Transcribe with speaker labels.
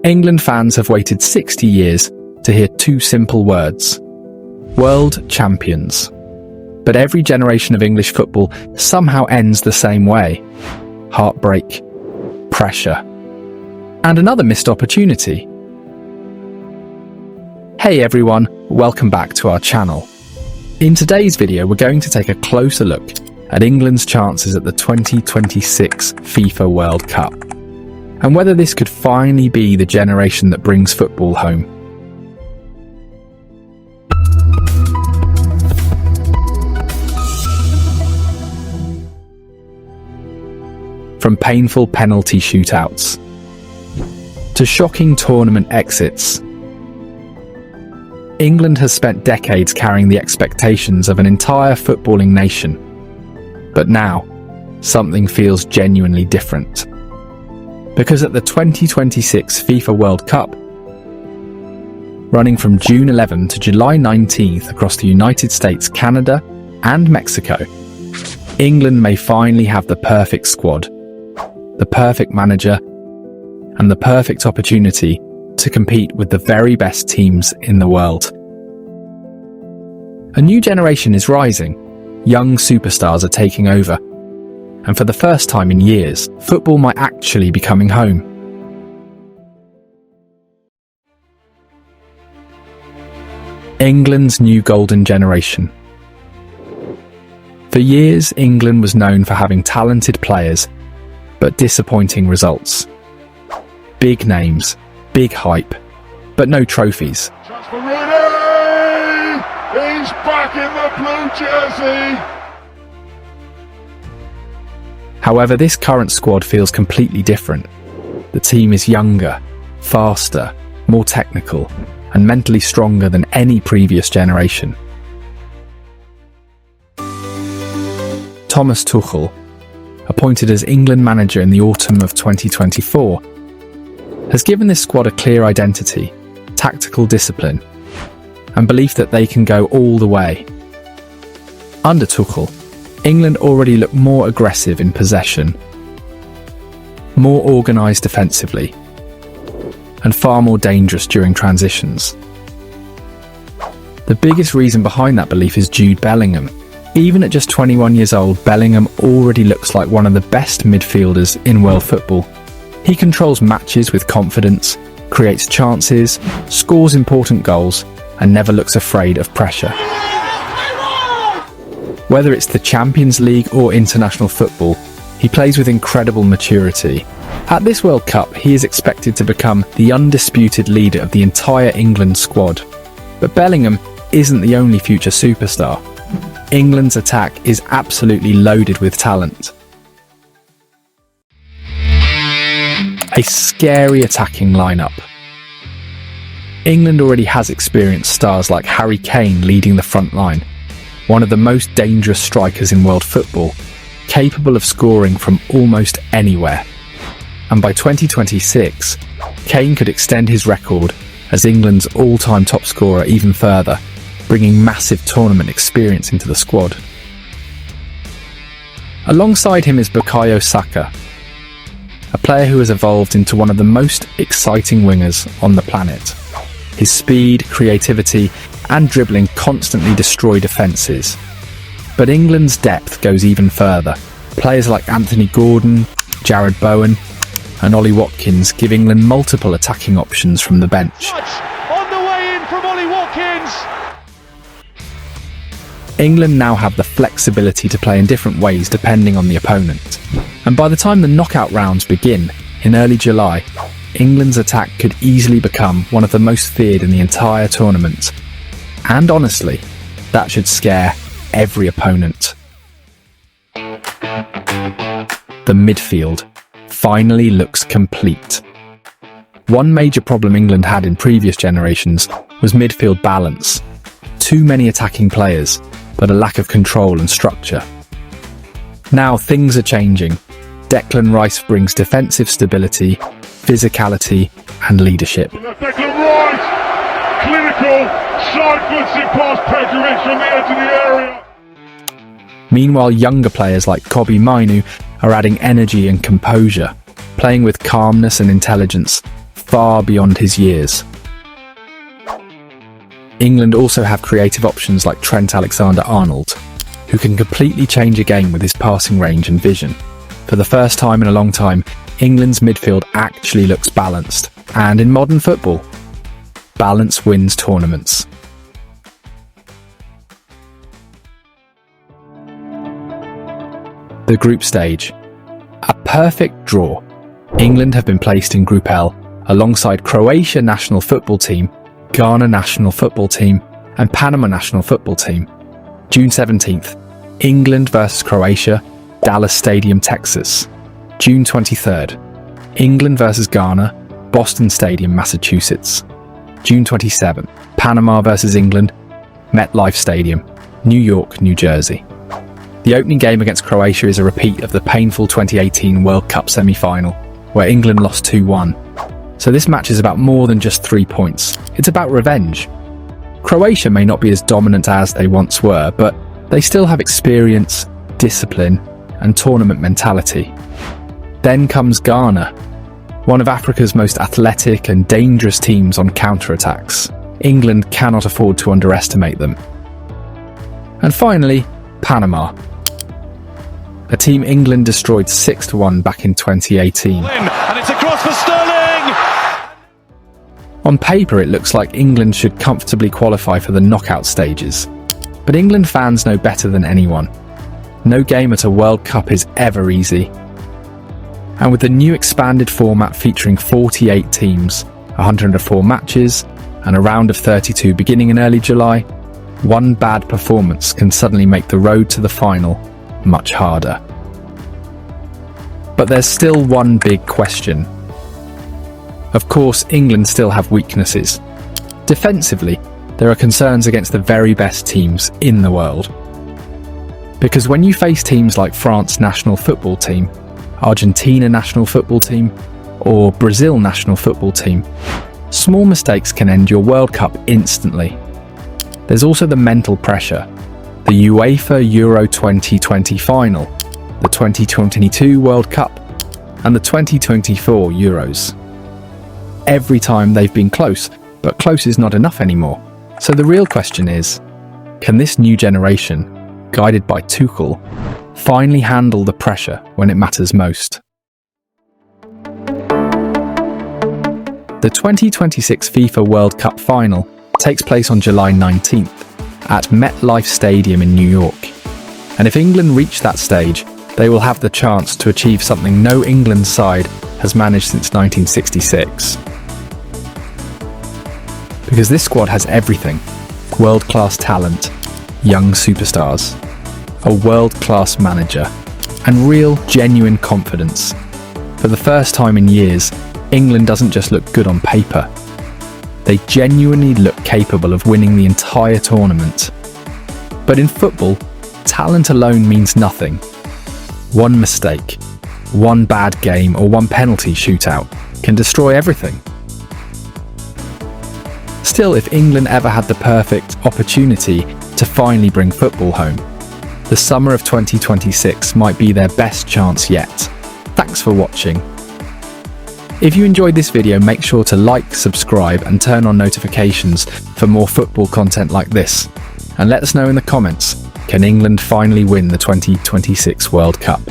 Speaker 1: England fans have waited 60 years to hear two simple words: world champions. But every generation of English football somehow ends the same way. Heartbreak, pressure, and another missed opportunity. Hey everyone, welcome back to our channel. In today's video, we're going to take a closer look at England's chances at the 2026 FIFA World Cup, and whether this could finally be the generation that brings football home. From painful penalty shootouts to shocking tournament exits, England has spent decades carrying the expectations of an entire footballing nation. But now, something feels genuinely different. Because at the 2026 FIFA World Cup, running from June 11 to July 19th across the United States, Canada, and Mexico, England may finally have the perfect squad, the perfect manager, and the perfect opportunity to compete with the very best teams in the world. A new generation is rising. Young superstars are taking over. And for the first time in years, football might actually be coming home. England's new golden generation. For years, England was known for having talented players, but disappointing results. Big names, big hype, but no trophies.
Speaker 2: He's back in the blue jersey!
Speaker 1: However, this current squad feels completely different. The team is younger, faster, more technical, and mentally stronger than any previous generation. Thomas Tuchel, appointed as England manager in the autumn of 2024, has given this squad a clear identity, tactical discipline, and belief that they can go all the way. Under Tuchel, England already look more aggressive in possession, more organised defensively, and far more dangerous during transitions. The biggest reason behind that belief is Jude Bellingham. Even at just 21 years old, Bellingham already looks like one of the best midfielders in world football. He controls matches with confidence, creates chances, scores important goals, and never looks afraid of pressure. Whether it's the Champions League or international football, he plays with incredible maturity. At this World Cup, he is expected to become the undisputed leader of the entire England squad. But Bellingham isn't the only future superstar. England's attack is absolutely loaded with talent. A scary attacking lineup. England already has experienced stars like Harry Kane leading the front line, one of the most dangerous strikers in world football, capable of scoring from almost anywhere. And by 2026, Kane could extend his record as England's all-time top scorer even further, bringing massive tournament experience into the squad. Alongside him is Bukayo Saka, a player who has evolved into one of the most exciting wingers on the planet. His speed, creativity, and dribbling constantly destroy defences. But England's depth goes even further. Players like Anthony Gordon, Jared Bowen, and Ollie Watkins give England multiple attacking options from the bench.
Speaker 2: On the way in from Ollie Watkins!
Speaker 1: England now have the flexibility to play in different ways depending on the opponent. And by the time the knockout rounds begin in early July, England's attack could easily become one of the most feared in the entire tournament. And honestly, that should scare every opponent. The midfield finally looks complete. One major problem England had in previous generations was midfield balance. Too many attacking players, but a lack of control and structure. Now things are changing. Declan Rice brings defensive stability, physicality, and leadership.
Speaker 2: Declan Rice! Clinical, side-footed past Petrovic from the edge of the area.
Speaker 1: Meanwhile, younger players like Kobbie Mainoo are adding energy and composure, playing with calmness and intelligence, far beyond his years. England also have creative options like Trent Alexander-Arnold, who can completely change a game with his passing range and vision. For the first time in a long time, England's midfield actually looks balanced. And in modern football, balance wins tournaments. The group stage. A perfect draw. England have been placed in Group L alongside Croatia national football team, Ghana national football team and Panama national football team. June 17th, England vs Croatia, Dallas Stadium, Texas. June 23rd, England vs Ghana, Boston Stadium, Massachusetts. June 27th, Panama vs England, MetLife Stadium, New York, New Jersey. The opening game against Croatia is a repeat of the painful 2018 World Cup semi-final, where England lost 2-1. So this match is about more than just 3 points. It's about revenge. Croatia may not be as dominant as they once were, but they still have experience, discipline, and tournament mentality. Then comes Ghana, one of Africa's most athletic and dangerous teams on counter-attacks. England cannot afford to underestimate them. And finally, Panama, a team England destroyed 6-1 back in 2018.
Speaker 2: And it's across for Sterling!
Speaker 1: On paper, it looks like England should comfortably qualify for the knockout stages. But England fans know better than anyone. No game at a World Cup is ever easy. And with the new expanded format featuring 48 teams, 104 matches, and a round of 32 beginning in early July, one bad performance can suddenly make the road to the final much harder. But there's still one big question. Of course, England still have weaknesses. Defensively, there are concerns against the very best teams in the world. Because when you face teams like France national football team, Argentina national football team, or Brazil national football team, small mistakes can end your World Cup instantly. There's also the mental pressure. The UEFA Euro 2020 final, the 2022 World Cup, and the 2024 Euros. Every time they've been close, but close is not enough anymore. So the real question is, can this new generation, guided by Tuchel, finally handle the pressure when it matters most? The 2026 FIFA World Cup final takes place on July 19th at MetLife Stadium in New York. And if England reach that stage, they will have the chance to achieve something no England side has managed since 1966. Because this squad has everything: world-class talent, young superstars, a world-class manager, and real, genuine confidence. For the first time in years, England doesn't just look good on paper. They genuinely look capable of winning the entire tournament. But in football, talent alone means nothing. One mistake, one bad game, or one penalty shootout can destroy everything. Still, if England ever had the perfect opportunity to finally bring football home, the summer of 2026 might be their best chance yet. Thanks for watching. If you enjoyed this video, make sure to like, subscribe and turn on notifications for more football content like this. And let us know in the comments, can England finally win the 2026 World Cup?